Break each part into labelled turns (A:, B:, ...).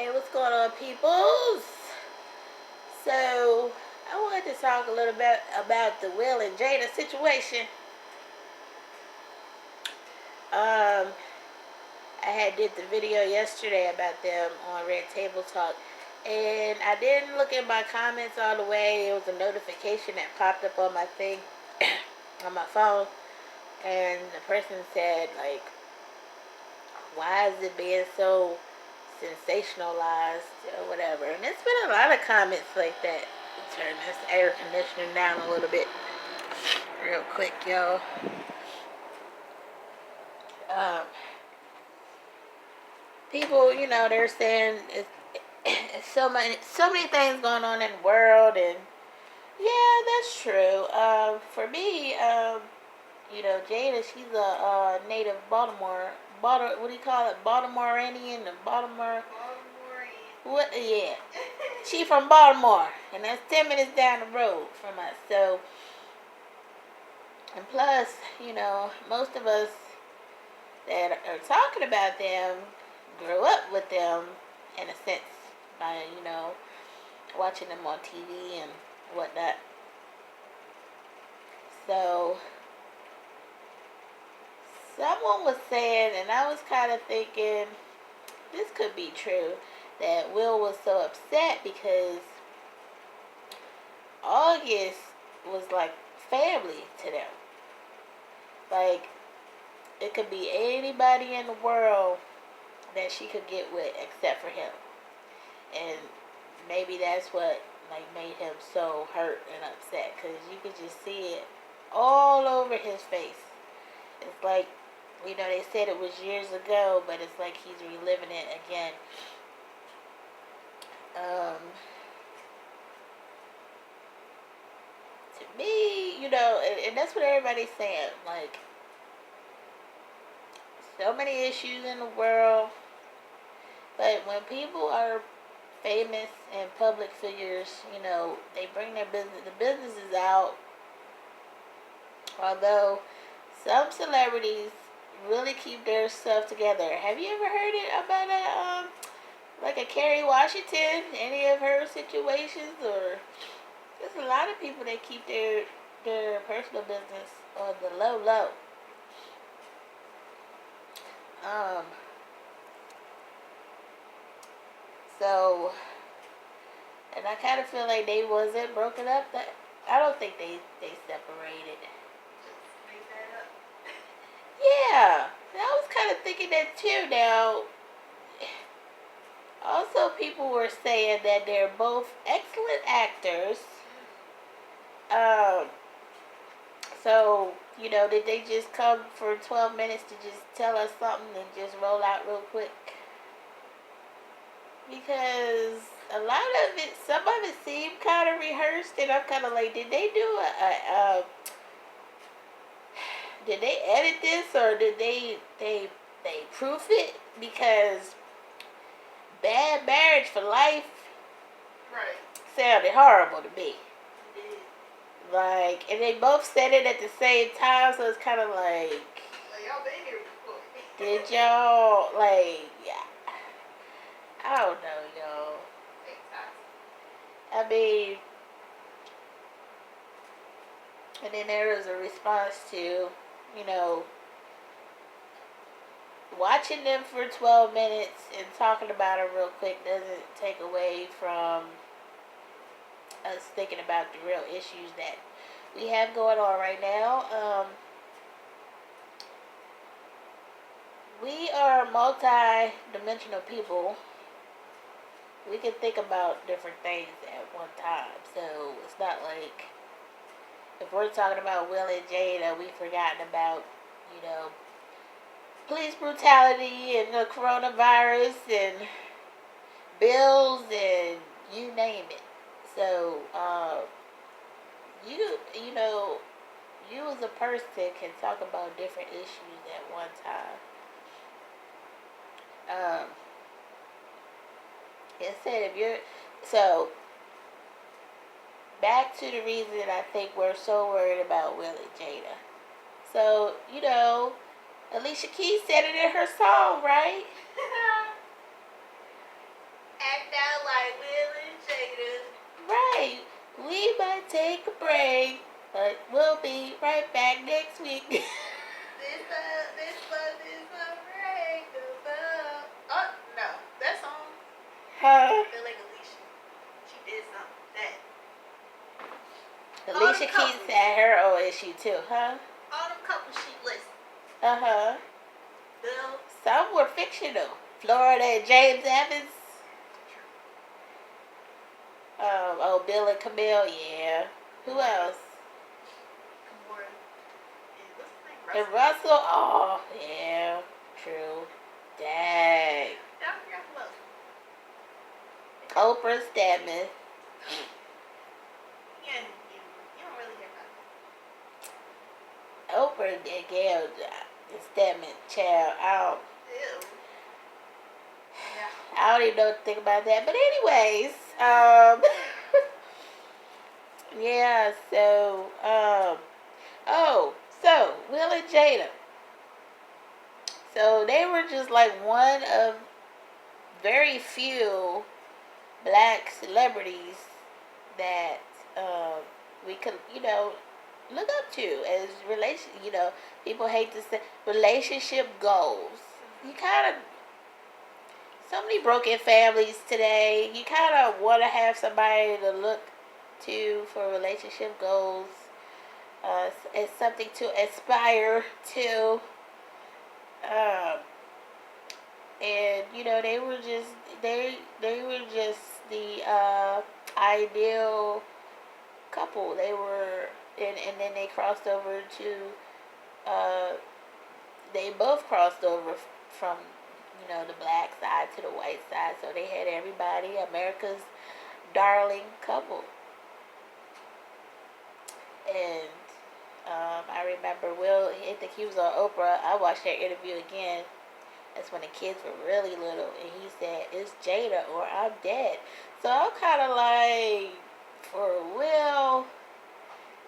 A: Hey, what's going on, peoples? So, I wanted to talk a little bit about the Will and Jada situation. Um, I had did the video yesterday about them on Red Table Talk, and I didn't look at my comments all the way. It was a notification that popped up on my thing, on my phone, and the person said, like, why is it being so sensationalized or whatever? And there's been a lot of comments like that. Turn this air conditioner down a little bit real quick, y'all. Um, People, they're saying it's so many things going on in the world, and yeah, that's true. For me, Jada, she's a native what do you call it? Baltimorean, the Baltimore. What? Yeah, she from Baltimore, and that's 10 minutes down the road from us. So, and plus, most of us that are talking about them grew up with them in a sense by watching them on TV and whatnot. So someone was saying, and I was kind of thinking this could be true, that Will was so upset because August was like family to them. Like, it could be anybody in the world that she could get with except for him. And maybe that's what made him so hurt and upset, because you could just see it all over his face. It's like, they said it was years ago, but it's like he's reliving it again. To me, and that's what everybody's saying. Like, so many issues in the world, but when people are famous and public figures, they bring the businesses out. Although some celebrities really keep their stuff together. Have you ever heard it about a Kerry Washington? Any of her situations? Or there's a lot of people that keep their personal business on the low. So, and I kind of feel like they wasn't broken up. I don't think they separated. Yeah, I was kind of thinking that too. Now, also people were saying that they're both excellent actors. So, did they just come for 12 minutes to just tell us something and just roll out real quick? Because a lot of it, some of it seemed kind of rehearsed, and I'm kind of like, did they do did they edit this, or did they proof it? Because Bad Marriage for Life, right, sounded horrible to me. Like, and they both said it at the same time, so it's kind of like y'all been here before. Did y'all, yeah. I don't know, y'all. I mean, and then there was a response to, watching them for 12 minutes and talking about it real quick doesn't take away from us thinking about the real issues that we have going on right now. We are multi-dimensional people. We can think about different things at one time. So it's not like if we're talking about Will and Jada, we've forgotten about, police brutality and the coronavirus and bills and you name it. So, you as a person can talk about different issues at one time. It said so back to the reason I think we're so worried about Will and Jada. So, Alicia Keys said it in her song, right? take a break, but we'll be right back next week.
B: This was break. Oh no, that song.
A: Huh?
B: Feel like Alicia. She did something. That.
A: Alicia Keys had her own issue too, huh?
B: All them couples she listed.
A: Uh-huh.
B: Bill.
A: Some were fictional. Florida and James Evans. Bill and Camille, yeah. Who else? And Russell, oh, yeah, true. Dang. Oprah Stedman.
B: You don't really hear about
A: Oprah and Gail Stedman, child. I don't even know what to think about that. But anyways, yeah, so Will and Jada. So they were just like one of very few black celebrities that we could, look up to as people hate to say relationship goals. You kind of, so many broken families today. You kind of want to have somebody to look to for relationship goals. It's something to aspire to. And they were just the ideal couple. They were, and then they crossed over to they both crossed over from the black side to the white side, so they had everybody, America's darling couple. And I remember Will, I think he was on Oprah. I watched that interview again. That's when the kids were really little, and he said, "It's Jada or I'm dead." So I'm kind of like, for Will,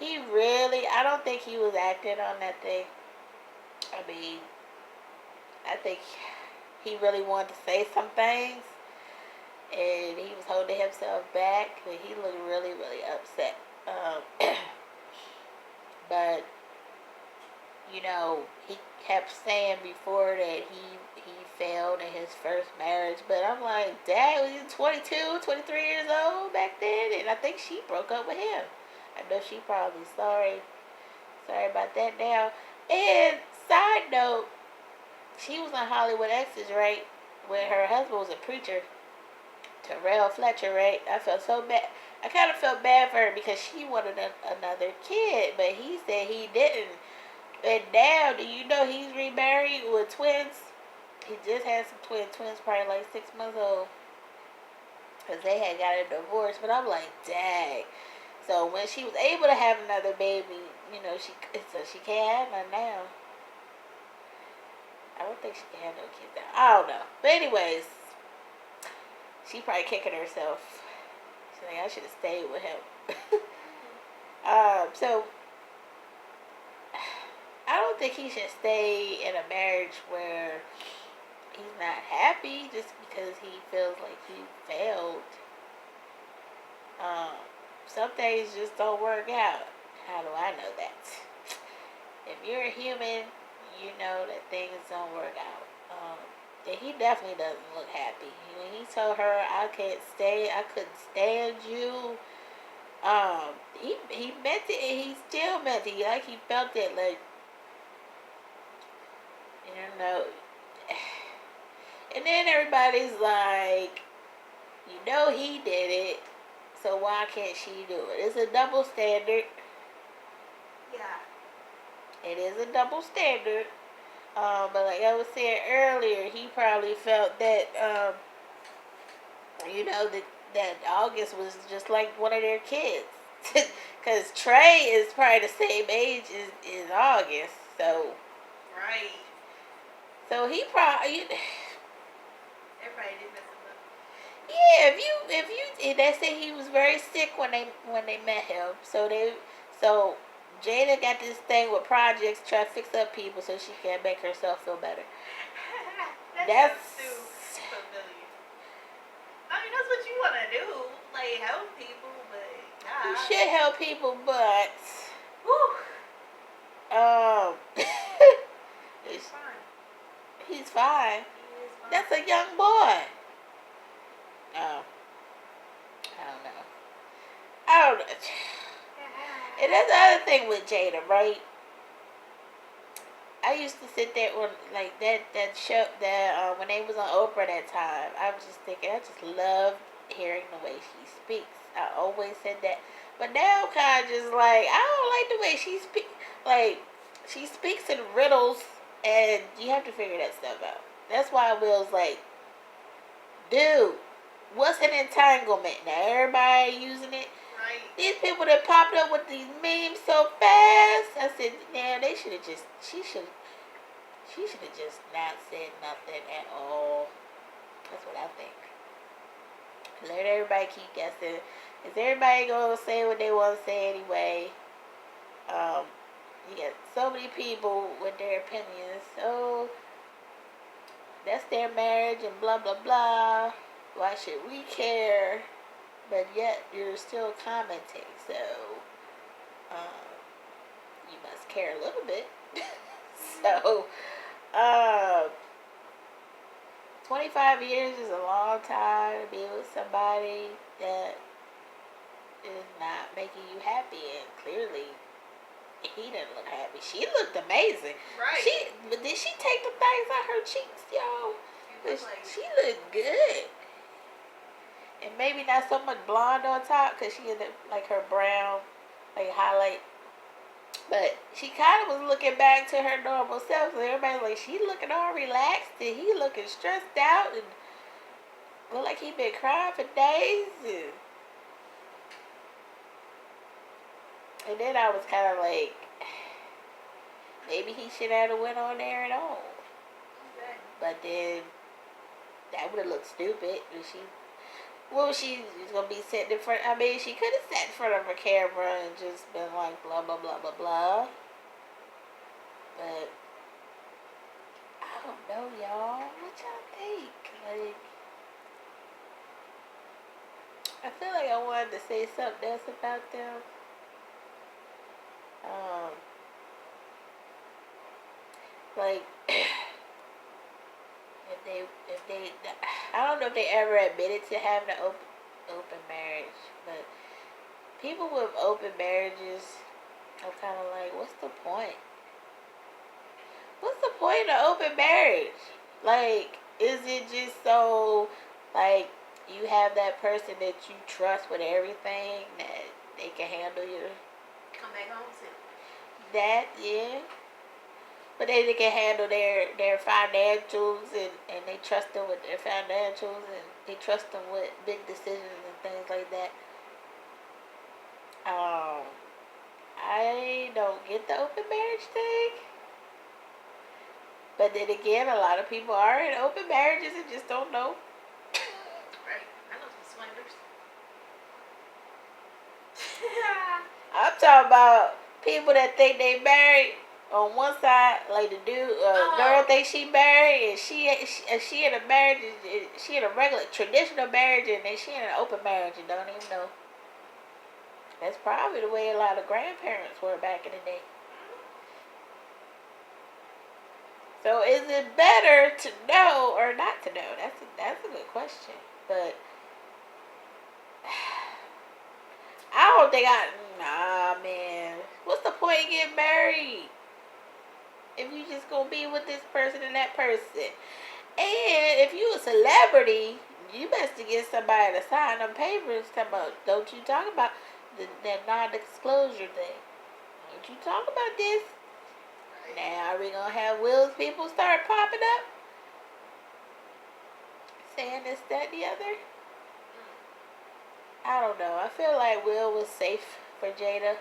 A: I don't think he was acting on that thing. I mean, I think he really wanted to say some things, and he was holding himself back, and he looked really, really upset. But he kept saying before that he failed in his first marriage. But I'm like, Dad, was he 22, 23 years old back then? And I think she broke up with him. I know she probably sorry about that now. And side note, she was on Hollywood Exes, right? When her husband was a preacher, Terrell Fletcher, right? I felt so bad. I kind of felt bad for her because she wanted another kid, but he said he didn't. And now, do you know he's remarried with twins? He just had some twins probably like 6 months old. Because they had got a divorce. But I'm like, dang. So when she was able to have another baby, she can't have none now. I don't think she can have no kids now. I don't know. But anyways, she probably kicking herself. She's like, I should have stayed with him. So I don't think he should stay in a marriage where he's not happy just because he feels like he failed. Some things just don't work out. How do I know that? If you're a human, you know that things don't work out. And he definitely doesn't look happy. When he told her, I couldn't stand you. He meant it, and he still meant it. Like he felt it, like, And then everybody's like, he did it, so why can't she do it? It's a double standard.
B: Yeah.
A: It is a double standard. But like I was saying earlier, he probably felt that, that August was just like one of their kids. Because Trey is probably the same age as August, so.
B: Right.
A: So he probably.
B: Everybody did mess him up.
A: Yeah, they say he was very sick when they met him. So Jada got this thing with projects trying to fix up people so she can make herself feel better.
B: That's too familiar. I mean, that's what you want to do, like help people, but God.
A: He should help people, but
B: He's fine.
A: he's fine.
B: He is fine.
A: That's a young boy. Oh, I don't know. I don't know. And that's the other thing with Jada, right? I used to sit there on like that show that when they was on Oprah that time. I was just thinking, I just love hearing the way she speaks. I always said that, but now I'm kind of just like I don't like the way she speaks. Like she speaks in riddles, and you have to figure that stuff out. That's why Will's like, dude, what's an entanglement? Now everybody using it.
B: Right.
A: These people that popped up with these memes so fast. I said, now they should have just. She should have just not said nothing at all. That's what I think. Let everybody keep guessing. Is everybody gonna say what they want to say anyway? You got so many people with their opinions. So that's their marriage and blah blah blah. Why should we care? But yet you're still commenting, so you must care a little bit. So 25 years is a long time to be with somebody that is not making you happy, and clearly he didn't look happy. She looked amazing.
B: Right.
A: But did she take the things out her cheeks, y'all? She looked good. And maybe not so much blonde on top, because she had like her brown, like highlight. But she kind of was looking back to her normal self. So everybody's like, she looking all relaxed, and he looking stressed out, and look like he been crying for days. And then I was kind of like, maybe he should have went on there at all.
B: Okay.
A: But then that would have looked stupid. And she was gonna be sitting in front. I mean, she could have sat in front of her camera and just been like blah blah blah blah blah. But I don't know, y'all. What y'all think? Like, I feel like I wanted to say something else about them. Like, if they, I don't know if they ever admitted to having an open marriage, but people with open marriages, I'm kind of like, what's the point? What's the point of open marriage? Like, is it just so, like, you have that person that you trust with everything that they can handle your...
B: Come back home soon.
A: That, yeah. But they can handle their financials, and they trust them with their financials, and they trust them with big decisions and things like that. I don't get the open marriage thing. But then again, a lot of people are in open marriages and just don't know.
B: Right. I know some swingers.
A: I'm talking about people that think they married on one side, like the dude, girl thinks she married, and she in a marriage, she in a regular traditional marriage, and then she in an open marriage and don't even know. That's probably the way a lot of grandparents were back in the day. So is it better to know or not to know? That's a good question. But I don't think nah, man. What's the point of getting married if you just gonna be with this person and that person? And if you a celebrity, you best to get somebody to sign them papers. Talk about, don't you talk about that non-disclosure thing. Don't you talk about this. Now are we gonna have Will's people start popping up, saying this, that, and the other? I don't know. I feel like Will was safe for Jada.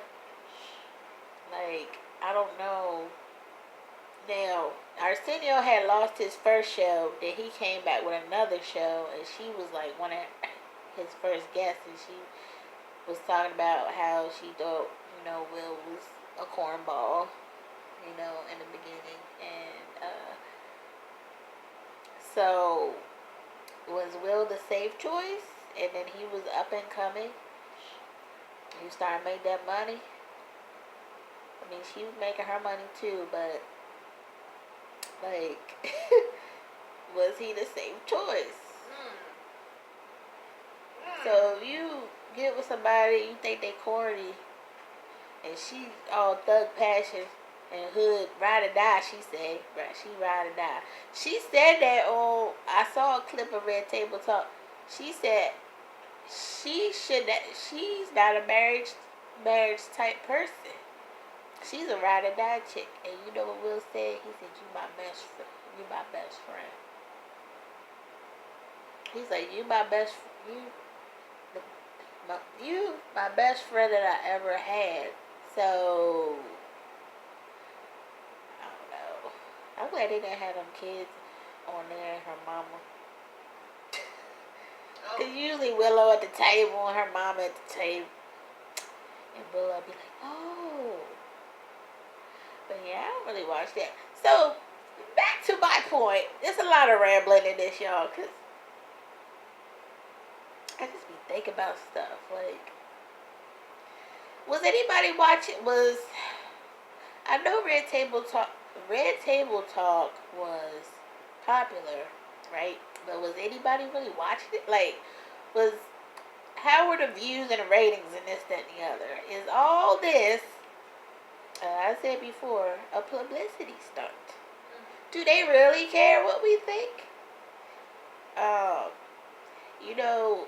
A: Like, I don't know. Now, Arsenio had lost his first show, then he came back with another show, and she was like one of his first guests, and she was talking about how she thought, Will was a cornball, in the beginning. And so, was Will the safe choice? And then he was up and coming. You start making that money. I mean, she was making her money too, but like, was he the safe choice? So if you get with somebody, you think they corny, and she all thug passion and hood ride or die. She said, right? She ride or die. She said that on. I saw a clip of Red Table Talk. She said she should. She's not a marriage type person. She's a ride or die chick. And you know what Will said? He said, "You my best friend. You my best friend." He's like, "You my best. You my best friend that I ever had." So I don't know. I'm glad they didn't have them kids on there and her mama. Cause usually Willow at the table and her mama at the table, and Willow be like, "Oh." But yeah, I don't really watch that. So back to my point. There's a lot of rambling in this, y'all, cause I just be thinking about stuff. Like, was anybody watching? I know Red Table Talk. Red Table Talk was popular, right? But was anybody really watching it? Like, how were the views and the ratings and this, that, and the other? Is all this, I said before, a publicity stunt? Do they really care what we think? You know,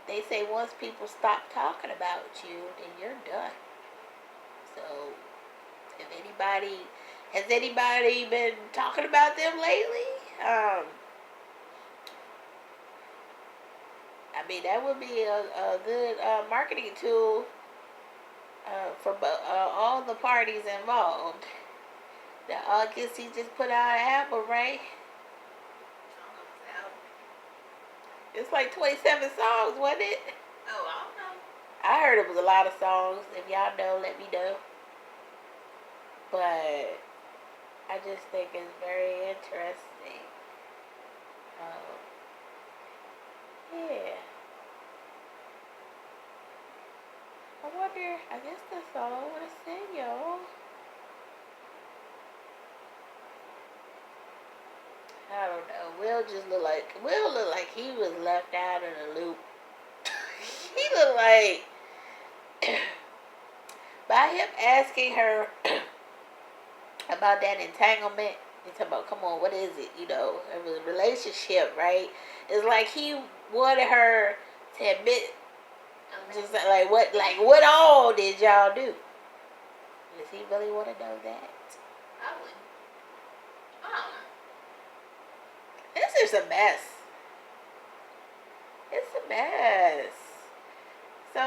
A: they say once people stop talking about you, then you're done. So, has anybody been talking about them lately? I mean, that would be a good marketing tool for all the parties involved. The August he just put out an album, right? It's like 27 songs, wasn't it?
B: Oh, I don't know.
A: I heard it was a lot of songs. If y'all know, let me know. But I just think it's very interesting. Yeah. I wonder, I guess that's all I want to say, y'all. I don't know. Will look like he was left out of the loop. He looked like by him asking her about that entanglement, he's talking about, come on, what is it? You know, it was a relationship, right? It's like he wanted her to admit, just what all did y'all do? Does he really want to know that?
B: I wouldn't. I don't know.
A: This is a mess. It's a mess. So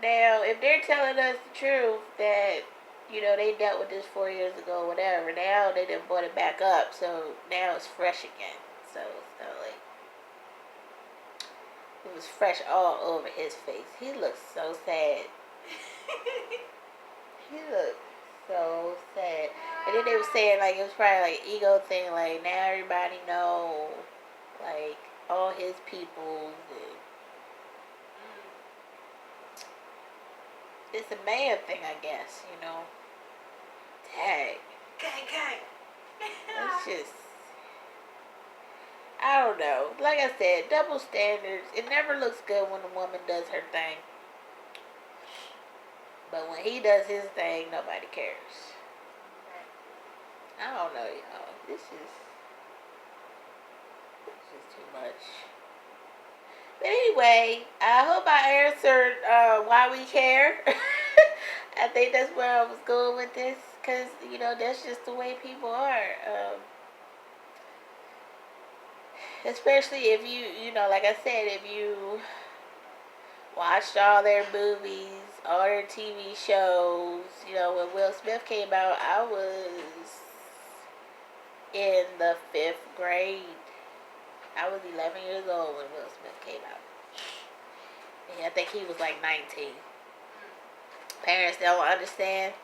A: now, if they're telling us the truth that, you know, they dealt with this 4 years ago, whatever, now they done brought it back up, so now it's fresh again. So it's not like it was fresh all over his face. He looks so sad. He looked so sad. And then they were saying like it was probably like ego thing, like now everybody know, like all his people. It's a man thing, I guess. You know. Dang.
B: Gang.
A: It's just, I don't know. Like I said, double standards. It never looks good when a woman does her thing. But when he does his thing, nobody cares. I don't know, y'all. This is too much. But anyway, I hope I answered why we care. I think that's where I was going with this. Because, you know, that's just the way people are. Especially if you know, like I said, if you watched all their movies, all their TV shows. You know, when Will Smith came out, I was in the 5th grade. I was 11 years old when Will Smith came out. And I think he was like 19. Parents don't understand.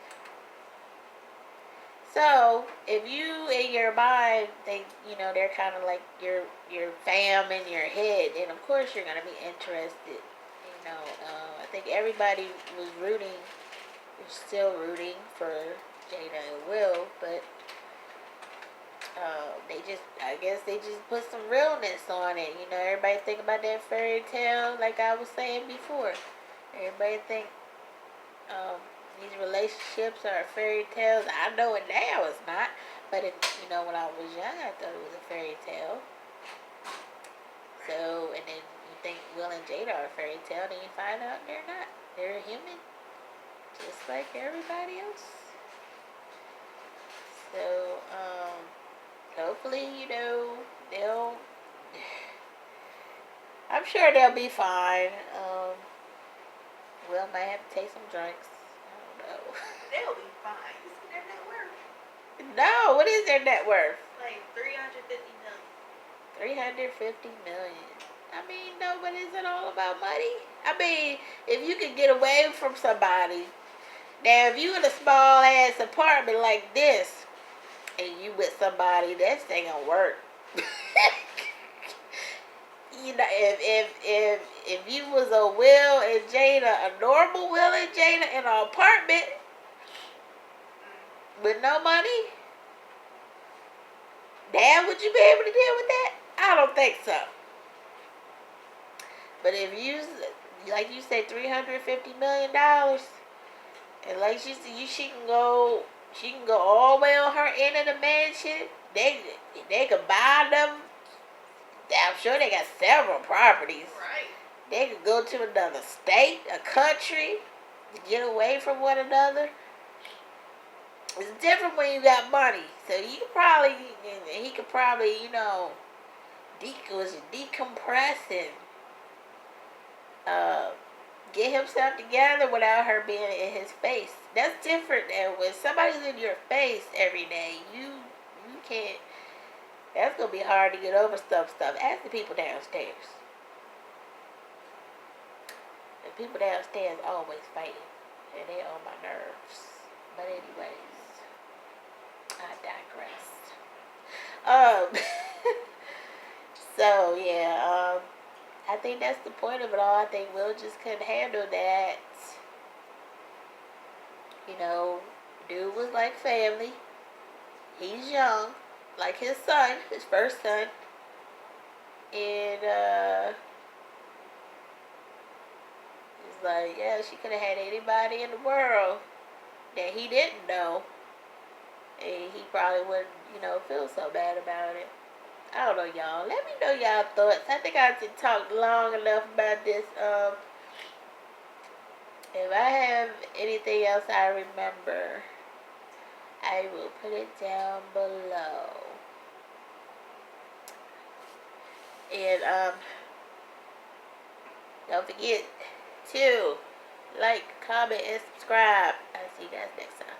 A: So, if you in your mind think, you know, they're kind of like your fam in your head, then of course you're going to be interested in I think everybody was still rooting for Jada and Will, but I guess they just put some realness on it. Everybody think about that fairy tale, like I was saying before. Everybody think these relationships are fairy tales. I know it now it's not, but when I was young, I thought it was a fairy tale. So, and then you think Will and Jada are a fairy tale, then you find out they're not. They're human, just like everybody else. So, hopefully, they'll. I'm sure they'll be fine. Will might have to take some drinks. I don't know.
B: They'll be fine. You see their net worth?
A: No, what is their net worth?
B: Like $350 million.
A: 350 million. I mean, no, but is it all about money? I mean, if you could get away from somebody, now if you in a small ass apartment like this, and you with somebody, that ain't gonna work. If you was a Will and Jada, a normal Will and Jada in an apartment with no money, now would you be able to deal with that? I don't think so. But if you, like you said, $350 million, and like she said, she can go all the way on her end of the mansion. They could buy them. I'm sure they got several properties.
B: Right.
A: They could go to another state, a country, to get away from one another. It's different when you got money. So he could probably decompress and get himself together without her being in his face. That's different than when somebody's in your face every day. You can't. That's gonna be hard to get over stuff. Ask the people downstairs. The people downstairs always fighting, and they on my nerves. But anyways, I digress. So yeah, I think that's the point of it all. I think Will just couldn't handle that. Dude was like family. He's young, like his son, his first son. And it's like, yeah, she could have had anybody in the world that he didn't know. And he probably wouldn't, feel so bad about it. I don't know, y'all. Let me know y'all thoughts. I think I just talked long enough about this. If I have anything else I remember, I will put it down below. And don't forget to like, comment, and subscribe. I'll see you guys next time.